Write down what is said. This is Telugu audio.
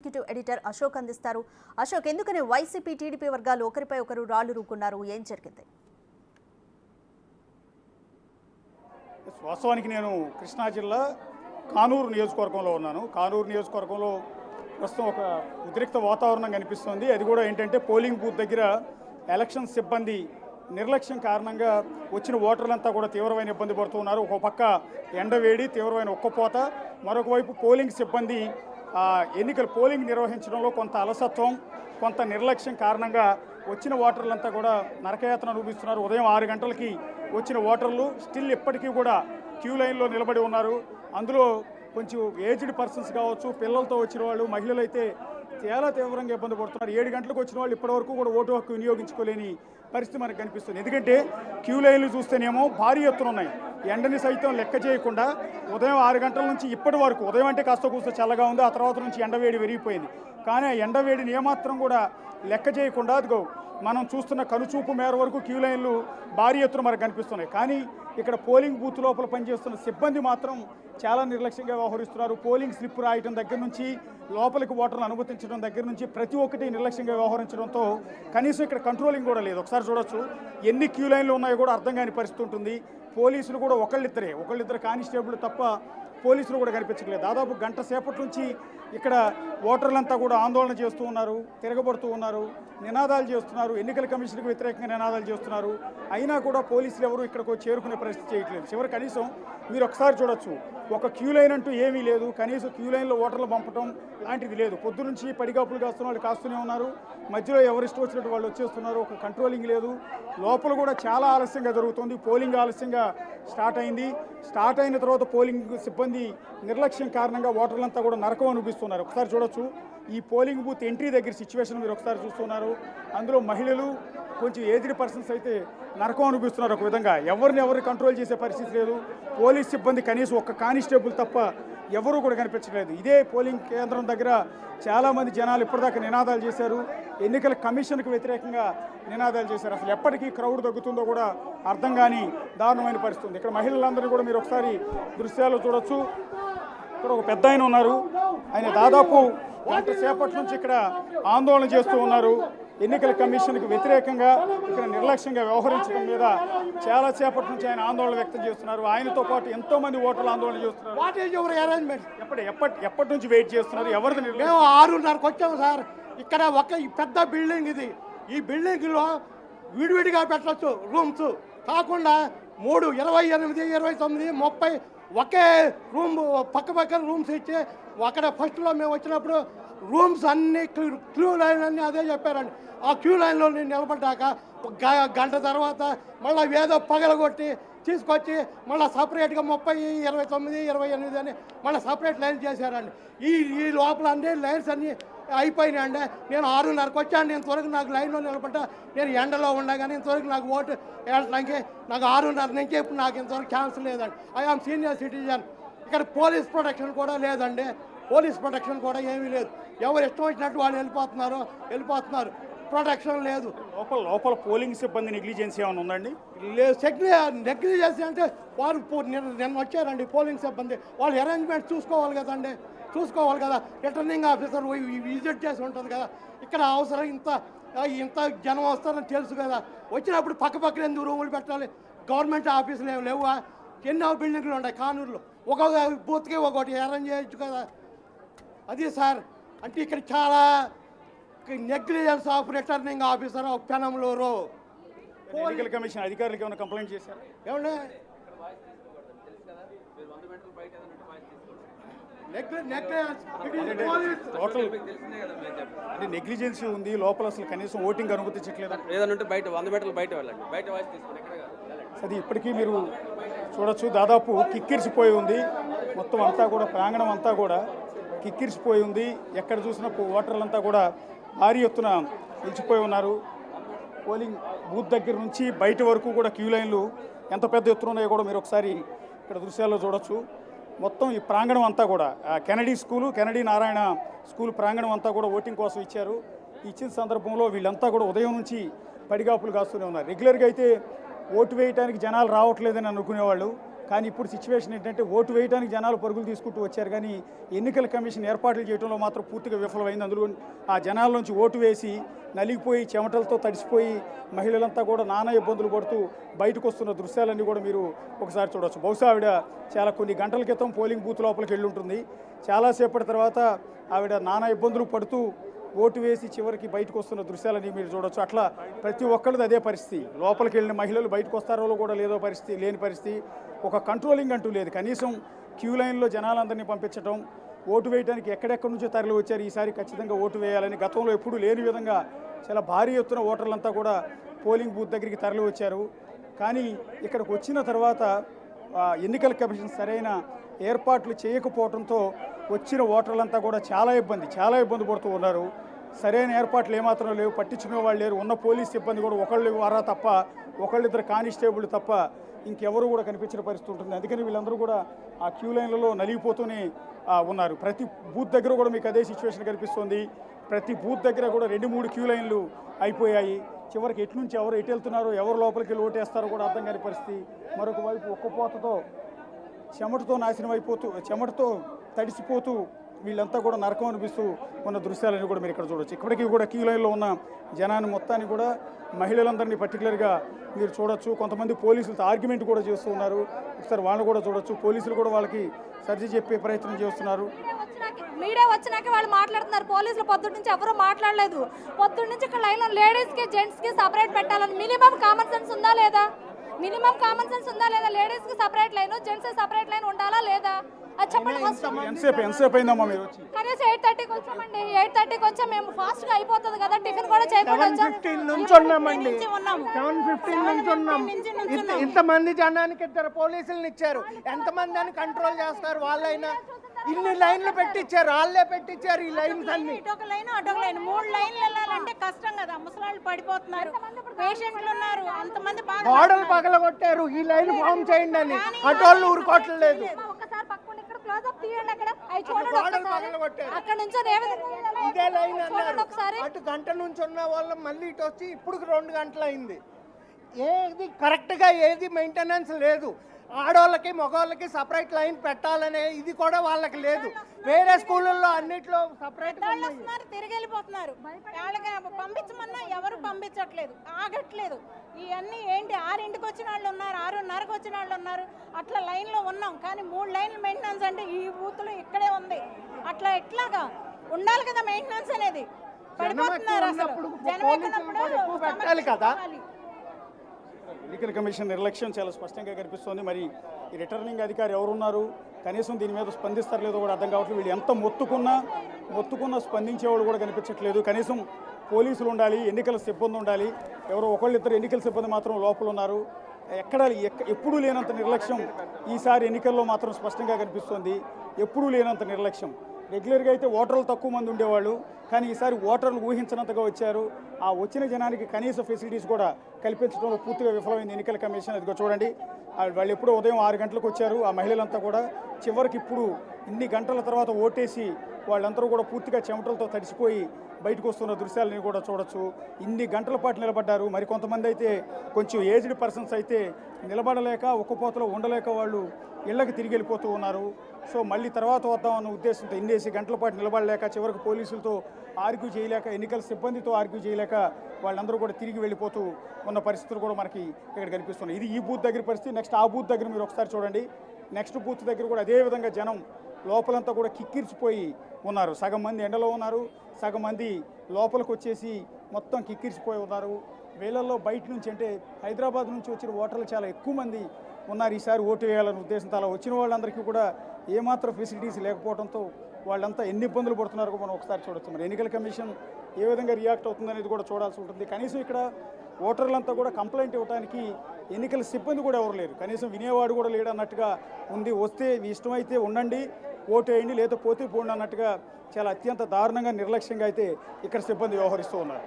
ఎగ్జిక్యూటివ్ ఎడిటర్ అశోక్ అందిస్తారు. అశోక్, ఎందుకని వైసీపీ టీడీపీ వర్గాలు ఒకరిపై ఒకరు రాళ్లు రూకున్నారు? ఏం జరిగింది? వాస్తవానికి నేను కృష్ణా జిల్లా కానూరు నియోజకవర్గంలో ఉన్నాను. కానూరు నియోజకవర్గంలో ప్రస్తుతం ఒక ఉద్రిక్త వాతావరణం కనిపిస్తుంది. అది కూడా ఏంటంటే పోలింగ్ బూత్ దగ్గర ఎలక్షన్ సిబ్బంది నిర్లక్ష్యం కారణంగా వచ్చిన ఓటర్లంతా కూడా తీవ్రమైన ఇబ్బంది పడుతున్నారు. ఒక పక్క ఎండవేడి, తీవ్రమైన ఉక్కపోత, మరొక వైపు పోలింగ్ సిబ్బంది ఎన్నికల పోలింగ్ నిర్వహించడంలో కొంత అలసత్వం, కొంత నిర్లక్ష్యం కారణంగా వచ్చిన ఓటర్లంతా కూడా నరకయాతన అనుభవిస్తున్నారు. ఉదయం 6 గంటలకి వచ్చిన ఓటర్లు స్టిల్ ఇప్పటికీ కూడా క్యూ లైన్లో నిలబడి ఉన్నారు. అందులో కొంచెం ఏజ్డ్ పర్సన్స్ కావచ్చు, పిల్లలతో వచ్చిన వాళ్ళు, మహిళలు అయితే చాలా తీవ్రంగా ఇబ్బంది పడుతున్నారు. 7 గంటలకు వచ్చిన వాళ్ళు ఇప్పటివరకు కూడా ఓటు హక్కు వినియోగించుకోలేని పరిస్థితి మనకు కనిపిస్తుంది. ఎందుకంటే క్యూ లైన్లు చూస్తేనేమో భారీ ఎత్తున ఉన్నాయి. ఎండని సైతం లెక్క చేయకుండా ఉదయం 6 గంటల నుంచి ఇప్పటి వరకు, ఉదయం అంటే కాస్త కూస్త చల్లగా ఉంది, ఆ తర్వాత నుంచి ఎండవేడి విరిగిపోయింది. కానీ ఆ ఎండవేడిని ఏమాత్రం కూడా లెక్క చేయకుండా అదిగో మనం చూస్తున్న కనుచూపు మేర వరకు క్యూ లైన్లు భారీ ఎత్తున మనకు కనిపిస్తున్నాయి. కానీ ఇక్కడ పోలింగ్ బూత్ లోపల పనిచేస్తున్న సిబ్బంది మాత్రం చాలా నిర్లక్ష్యంగా వ్యవహరిస్తున్నారు. పోలింగ్ స్లిప్ రాయటం దగ్గర నుంచి లోపలికి ఓటర్లు అనుమతించడం దగ్గర నుంచి ప్రతి ఒక్కటి నిర్లక్ష్యంగా వ్యవహరించడంతో కనీసం ఇక్కడ కంట్రోలింగ్ కూడా లేదు. ఒకసారి చూడొచ్చు, ఎన్ని క్యూ లైన్లు ఉన్నాయో కూడా అర్థం కాని పరిస్థితి ఉంటుంది. పోలీసులు కూడా ఒకళ్ళిద్దరు కానిస్టేబుల్ తప్ప పోలీసులు కూడా కనిపించట్లేదు. దాదాపు గంట సేపటి నుంచి ఇక్కడ ఓటర్లంతా కూడా ఆందోళన చేస్తూ ఉన్నారు, తిరగబడుతూ ఉన్నారు, నినాదాలు చేస్తున్నారు, ఎన్నికల కమిషన్కి వ్యతిరేకంగా నినాదాలు చేస్తున్నారు. అయినా కూడా పోలీసులు ఎవరు ఇక్కడికి చేరుకునే పరిస్థితి చేయట్లేదు. చివరి కనీసం మీరు ఒకసారి చూడొచ్చు, ఒక క్యూ లైన్ అంటూ ఏమీ లేదు. కనీసం క్యూ లైన్లో ఓటర్లు పంపడం లాంటిది లేదు. పొద్దు నుంచి పడిగాపులు కాస్తున్న వాళ్ళు కాస్తూనే ఉన్నారు. మధ్యలో ఎవరిష్టం వచ్చినట్టు వాళ్ళు వచ్చేస్తున్నారు. ఒక కంట్రోలింగ్ లేదు. లోపల కూడా చాలా ఆలస్యంగా జరుగుతుంది. పోలింగ్ ఆలస్యంగా స్టార్ట్ అయింది. స్టార్ట్ అయిన తర్వాత పోలింగ్ సిబ్బంది నిర్లక్ష్యం కారణంగా ఓటర్లంతా కూడా నరకం అనిపిస్తున్నారు. ఒకసారి చూడొచ్చు, ఈ పోలింగ్ బూత్ ఎంట్రీ దగ్గర సిచ్యువేషన్ మీరు ఒకసారి చూస్తున్నారు. అందులో మహిళలు, కొంచెం ఏజ్డ్ పర్సన్స్ అయితే నరకం అనిపిస్తున్నారు. ఒక విధంగా ఎవరిని కంట్రోల్ చేసే పరిస్థితి లేదు. పోలీస్ సిబ్బంది కనీసం ఒక్క కానిస్టేబుల్ తప్ప ఎవరూ కూడా కనిపించలేదు. ఇదే పోలింగ్ కేంద్రం దగ్గర చాలామంది జనాలు ఇప్పటిదాకా నినాదాలు చేశారు. ఎన్నికల కమిషన్కి వ్యతిరేకంగా నినాదాలు చేశారు. అసలు ఎప్పటికీ క్రౌడ్ తగ్గుతుందో కూడా అర్థం కాని దారుణమైన పరిస్థితి ఉంది. ఇక్కడ మహిళలందరూ కూడా మీరు ఒకసారి దృశ్యాలు చూడొచ్చు. ఇక్కడ ఒక పెద్ద ఆయన ఉన్నారు. ఆయన దాదాపు గంట సేపటి నుంచి ఇక్కడ ఆందోళన చేస్తూ ఉన్నారు. ఎన్నికల కమిషన్కి వ్యతిరేకంగా ఇక్కడ నిర్లక్ష్యంగా వ్యవహరించడం మీద చాలా సేపటి నుంచి ఆయన ఆందోళన వ్యక్తం చేస్తున్నారు. ఆయనతో పాటు ఎంతో మంది ఓటర్లు ఆందోళన చేస్తున్నారు. ఎప్పటి నుంచి వెయిట్ చేస్తున్నారు? ఎవరిది? మేము 6:30కి వచ్చాము సార్. ఇక్కడ ఒక పెద్ద బిల్డింగ్ ఇది. ఈ బిల్డింగ్లో విడివిడిగా పెట్టచ్చు రూమ్స్ కాకుండా 3, 28, 29, 30 ఒకే రూమ్ పక్క రూమ్స్ ఇచ్చి అక్కడ ఫస్ట్లో మేము వచ్చినప్పుడు రూమ్స్ అన్నీ క్యూ లైన్ అన్నీ అదే చెప్పారండి. ఆ క్యూ లైన్లో నేను నిలబడ్డాక గంట తర్వాత మళ్ళీ ఏదో పగలగొట్టి తీసుకొచ్చి మళ్ళీ సపరేట్గా 30, 29, 28 అని మళ్ళీ సపరేట్ లైన్ చేశారండి. ఈ లోపల అన్నీ లైన్స్ అన్నీ అయిపోయినాయండి. నేను 6:30కి వచ్చాను. ఇంతవరకు నాకు లైన్లో నిలబడ్డా. నేను ఎండలో ఉన్నా కానీ ఇంతవరకు నాకు ఓటు వెళ్ళడానికి నాకు 6:30 నుంచి ఇప్పుడు నాకు ఇంతవరకు ఛాన్స్ లేదండి. I am senior citizen. ఇక్కడ పోలీస్ ప్రొటెక్షన్ కూడా లేదండి. పోలీస్ ప్రొటెక్షన్ కూడా ఏమీ లేదు. ఎవరు ఇష్టం వచ్చినట్టు వాళ్ళు వెళ్ళిపోతున్నారు. ప్రొటెక్షన్ లేదు. లోపల పోలింగ్ సిబ్బంది నెగ్లిజెన్సీ ఏమైనా ఉందండి? లేదు. నెగ్లిజెన్సీ అంటే వారు నిన్న వచ్చారండి పోలింగ్ సిబ్బంది. వాళ్ళు అరేంజ్మెంట్ చూసుకోవాలి కదా. రిటర్నింగ్ ఆఫీసర్ విజిట్ చేసి ఉంటుంది కదా. ఇక్కడ అవసరం ఇంత జనం వస్తారని తెలుసు కదా. వచ్చినప్పుడు పక్కన ఎందుకు రూములు పెట్టాలి? గవర్నమెంట్ ఆఫీసులు ఏమి లేవా? ఎన్నో బిల్డింగ్లు ఉన్నాయి కానూరులో. ఒక్కొక్క బూత్కి ఒకటి అరేంజ్ చేయొచ్చు కదా. అది సార్ అంటే ఇక్కడ చాలా negligence of returning officer of Penamaluru. ఎన్నికల కమిషన్ అధికారులకు ఏమైనా కంప్లైంట్ చేశారు? ఏమండి అంటే నెగ్లిజెన్సీ ఉంది లోపల. అసలు కనీసం ఓటింగ్ అనుమతించట్లేదు. ఏదంటే బయట 100 మీటర్లు బయట వెళ్ళండి. బయట వాయిస్ తీసుకుని అది ఇప్పటికీ మీరు చూడొచ్చు, దాదాపు కిక్కిరిసిపోయి ఉంది. మొత్తం అంతా కూడా ప్రాంగణం అంతా కూడా కిక్కిరిసిపోయి ఉంది. ఎక్కడ చూసినా ఓటర్లంతా కూడా భారీ ఎత్తున నిలిచిపోయి ఉన్నారు. పోలింగ్ బూత్ దగ్గర నుంచి బయట వరకు కూడా క్యూ లైన్లు ఎంత పెద్ద ఎత్తున ఉన్నాయో కూడా మీరు ఒకసారి ఇక్కడ దృశ్యాల్లో చూడొచ్చు. మొత్తం ఈ ప్రాంగణం అంతా కూడా కెనడీ నారాయణ స్కూల్ ప్రాంగణం అంతా కూడా ఓటింగ్ కోసం ఇచ్చారు. ఇచ్చిన సందర్భంలో వీళ్ళంతా కూడా ఉదయం నుంచి పడిగాపులు కాస్తూనే ఉన్నారు. రెగ్యులర్గా అయితే ఓటు వేయడానికి జనాలు రావట్లేదని అనుకునేవాళ్ళు. కానీ ఇప్పుడు సిచ్యువేషన్ ఏంటంటే ఓటు వేయడానికి జనాలు పరుగులు తీసుకుంటూ వచ్చారు, కానీ ఎన్నికల కమిషన్ ఏర్పాట్లు చేయడంలో మాత్రం పూర్తిగా విఫలమైంది. అందులో ఆ జనాల నుంచి ఓటు వేసి నలిగిపోయి చెమటలతో తడిసిపోయి మహిళలంతా కూడా నానా ఇబ్బందులు పడుతూ బయటకు వస్తున్న దృశ్యాలన్నీ కూడా మీరు ఒకసారి చూడవచ్చు. బహుశా ఆవిడ చాలా కొన్ని గంటల క్రితం పోలింగ్ బూత్ లోపలికి వెళ్ళి ఉంటుంది. చాలాసేపటి తర్వాత ఆవిడ నానా ఇబ్బందులు పడుతూ ఓటు వేసి చివరికి బయటకు వస్తున్న దృశ్యాలని మీరు చూడొచ్చు. అట్లా ప్రతి ఒక్కరిది అదే పరిస్థితి. లోపలికి వెళ్ళిన మహిళలు బయటకు వస్తారో కూడా లేని పరిస్థితి. ఒక కంట్రోలింగ్ అంటూ లేదు. కనీసం క్యూ లైన్లో జనాలందరినీ పంపించడం, ఓటు వేయడానికి ఎక్కడెక్కడి నుంచో తరలి వచ్చారు, ఈసారి ఖచ్చితంగా ఓటు వేయాలని గతంలో ఎప్పుడూ లేని విధంగా చాలా భారీ ఎత్తున ఓటర్లంతా కూడా పోలింగ్ బూత్ దగ్గరికి తరలి వచ్చారు. కానీ ఇక్కడికి వచ్చిన తర్వాత ఎన్నికల కమిషన్ సరైన ఏర్పాట్లు చేయకపోవడంతో వచ్చిన ఓటర్లంతా కూడా చాలా ఇబ్బంది పడుతూ ఉన్నారు. సరైన ఏర్పాట్లు ఏమాత్రం లేవు, పట్టించుకునే వాళ్ళు లేరు. ఉన్న పోలీస్ సిబ్బంది కూడా ఒకళ్ళిద్దరు కానిస్టేబుల్ తప్ప ఇంకెవరు కూడా కనిపించిన పరిస్థితి ఉంటుంది. అందుకని వీళ్ళందరూ కూడా ఆ క్యూ లైన్లలో నలిగిపోతూనే ఉన్నారు. ప్రతి బూత్ దగ్గర కూడా మీకు అదే సిచ్యువేషన్ కనిపిస్తుంది. ప్రతి బూత్ దగ్గర కూడా 2-3 క్యూ లైన్లు అయిపోయాయి. చివరికి ఎటు వెళ్తున్నారో, ఎవరు లోపలికి వెళ్ళి ఓటేస్తారో కూడా అర్థం కాని పరిస్థితి. మరొక వైపు ఒక్కపోతతో చెమటతో నాశనం అయిపోతూ, చెమటతో తడిసిపోతూ వీళ్ళంతా కూడా నరకం అనిపిస్తూ ఉన్న దృశ్యాలని కూడా మీరు ఇక్కడ చూడవచ్చు. ఇప్పటికీ కూడా క్యూ లైన్లో ఉన్న జనాన్ని మొత్తాన్ని కూడా మహిళలందరినీ పర్టికులర్గా మీరు చూడొచ్చు. కొంతమంది పోలీసులతో ఆర్గ్యుమెంట్ కూడా చేస్తూ ఉన్నారు. ఒకసారి వాళ్ళని కూడా చూడొచ్చు. పోలీసులు కూడా వాళ్ళకి సర్ది చెప్పే ప్రయత్నం చేస్తున్నారు. మీడియా వచ్చినాక వాళ్ళు మాట్లాడుతున్నారు. పోలీసులు పొద్దున్న నుంచి ఎవరు మాట్లాడలేదు. పొద్దున్న నుంచి ఇక్కడ లైన్లో లేడీస్కి జెంట్స్కి సపరేట్ పెట్టాలని మినిమం కామన్ సెన్స్ ఉందా లేదా? లేడీస్కి separate line, gents separate line ఉండాలా లేదా? అది చెప్పండి. ఎంతసేపు అయిందమ్మా మీరు వచ్చి? కనీసం 8:30కి వచ్చామండి. 8:30కి వచ్చా, మేము ఫాస్ట్గా అయిపోతుంది కదా, టిఫిన్ కూడా చేయకుండా వచ్చాం. 7:15 నుంచి ఉన్నామండి. 7:15 నుంచి ఉన్నాం. ఇంతమంది జనానికి 2 పోలీసులను ఇచ్చారు. ఎంతమంది అని కంట్రోల్ చేస్తారు? వాళ్ళైనా ఇన్ని లైన్లు పెట్టించారు, వాళ్ళే పెట్టించారు ఈ లైన్స్ అన్ని. ఇటొక లైన్ అటొక లైన్ 3 లైన్లు వెళ్ళాలంటే కష్టం కదా. ముసలాళ్ళు పడిపోతున్నారు, పేషెంట్లు ఉన్నారు, అంతమంది గోడలు పగలగొట్టారు. ఈ లైన్ ఫామ్ చేయండి అని అటోళ్ళు ఊరుకోవట్లేదు. ఒకసారి పక్కన ఇక్కడ క్లోజ్ అప్ తీయండి. అక్కడ అవి చూడండి. అక్కడ నుంచి ఇదే లైన్ అన్నారు. అటు గంట నుంచి ఉన్న వాళ్ళు మళ్ళీ ఇటు వచ్చి ఇప్పుడు 2 గంటలు అయింది. ఏది కరెక్ట్గా ఏది మెయింటెనెన్స్ లేదు. ఆడవాళ్ళకి మగవాళ్ళకి సపరేట్ లైన్ పెట్టాలనే ఇది కూడా వాళ్ళకి లేదు. వేరే స్కూళ్ళల్లో అన్నిట్లో సపరేట్ తిరిగి వెళ్ళిపోతున్నారు. వాళ్ళకి పంపించమన్నా ఎవరు పంపించట్లేదు, ఆగట్లేదు. ఇవన్నీ ఏంటి? 6ంటికి వచ్చిన వాళ్ళు ఉన్నారు, 6:30కి వచ్చిన వాళ్ళు ఉన్నారు. అట్లా లైన్లో ఉన్నాం. కానీ 3 లైన్లు మెయింటెనెన్స్ అంటే ఈ బూత్లో ఇక్కడే ఉంది. అట్లా ఎట్లాగా ఉండాలి కదా మెయింటెనెన్స్ అనేది. పడిపోతున్నారు అసలు. జనం ఎక్కినప్పుడు పెట్టాలి కదా. ఎన్నికల కమిషన్ నిర్లక్ష్యం చాలా స్పష్టంగా కనిపిస్తోంది. మరి ఈ రిటర్నింగ్ అధికారి ఎవరున్నారు, కనీసం దీని మీద స్పందిస్తారు లేదో కూడా అర్థం కావట్లేదు. వీళ్ళు ఎంత మొత్తుకున్నా స్పందించేవాళ్ళు కూడా కనిపించట్లేదు. కనీసం పోలీసులు ఉండాలి, ఎన్నికల సిబ్బంది ఉండాలి. ఎవరో ఒకళ్ళిద్దరు ఎన్నికల సిబ్బంది మాత్రం లోపల ఉన్నారు. ఎప్పుడూ లేనంత నిర్లక్ష్యం ఈసారి ఎన్నికల్లో మాత్రం స్పష్టంగా కనిపిస్తోంది. ఎప్పుడూ లేనంత నిర్లక్ష్యం. రెగ్యులర్గా అయితే ఓటర్లు తక్కువ మంది ఉండేవాళ్ళు, కానీ ఈసారి ఓటర్లు ఊహించినంతగా వచ్చారు. ఆ వచ్చిన జనానికి కనీస ఫెసిలిటీస్ కూడా కల్పించడంలో పూర్తిగా విఫలమైంది ఎన్నికల కమిషన్. అదిగో చూడండి, వాళ్ళు ఎప్పుడో ఉదయం 6 గంటలకు వచ్చారు. ఆ మహిళలంతా కూడా చివరికి ఇప్పుడు ఇన్ని గంటల తర్వాత ఓటేసి వాళ్ళందరూ కూడా పూర్తిగా చెమటలతో తడిసిపోయి బయటకు వస్తున్న దృశ్యాలని కూడా చూడొచ్చు. ఇన్ని గంటల పాటు నిలబడ్డారు. మరి కొంతమంది అయితే కొంచెం ఏజ్డ్ పర్సన్స్ అయితే నిలబడలేక ఒక్కపోతలో ఉండలేక వాళ్ళు ఇళ్ళకి తిరిగి వెళ్ళిపోతూ ఉన్నారు. సో మళ్ళీ తర్వాత వద్దామన్న ఉద్దేశంతో ఇన్నేసి గంటల పాటు నిలబడలేక చివరికి పోలీసులతో ఆర్గ్యూ చేయలేక, ఎన్నికల సిబ్బందితో ఆర్గ్యూ చేయలేక వాళ్ళందరూ కూడా తిరిగి వెళ్ళిపోతూ ఉన్న పరిస్థితులు కూడా మనకి ఇక్కడ కనిపిస్తున్నాయి. ఇది ఈ బూత్ దగ్గర పరిస్థితి. నెక్స్ట్ ఆ బూత్ దగ్గర మీరు ఒకసారి చూడండి. నెక్స్ట్ బూత్ దగ్గర కూడా అదేవిధంగా జనం లోపలంతా కూడా కిక్కిరిసిపోయి ఉన్నారు. సగం మంది ఎండలో ఉన్నారు, సగం మంది లోపలికి వచ్చేసి మొత్తం కిక్కిరిసిపోయి ఉన్నారు. వేళల్లో బయట నుంచి అంటే హైదరాబాద్ నుంచి వచ్చిన ఓటర్లు చాలా ఎక్కువ మంది ఉన్నారు ఈసారి ఓటు వేయాలనే ఉద్దేశంతో. అలా వచ్చిన వాళ్ళందరికీ కూడా ఏమాత్రం ఫెసిలిటీస్ లేకపోవడంతో వాళ్ళంతా ఎన్ని ఇబ్బందులు పడుతున్నారో మనం ఒకసారి చూడొచ్చు. మరి ఎన్నికల కమిషన్ ఏ విధంగా రియాక్ట్ అవుతుందనేది కూడా చూడాల్సి ఉంటుంది. కనీసం ఇక్కడ ఓటర్లంతా కూడా కంప్లైంట్ ఇవ్వడానికి ఎన్నికల సిబ్బంది కూడా ఎవరు లేరు, కనీసం వినేవాడు కూడా లేడు అన్నట్టుగా ఉంది. వస్తే ఇష్టమైతే ఉండండి, ఓటు వేయండి, లేదా పోతే పోండి అన్నట్టుగా చాలా అత్యంత దారుణంగా నిర్లక్ష్యంగా అయితే ఇక్కడ సిబ్బంది వ్యవహరిస్తూ ఉన్నారు.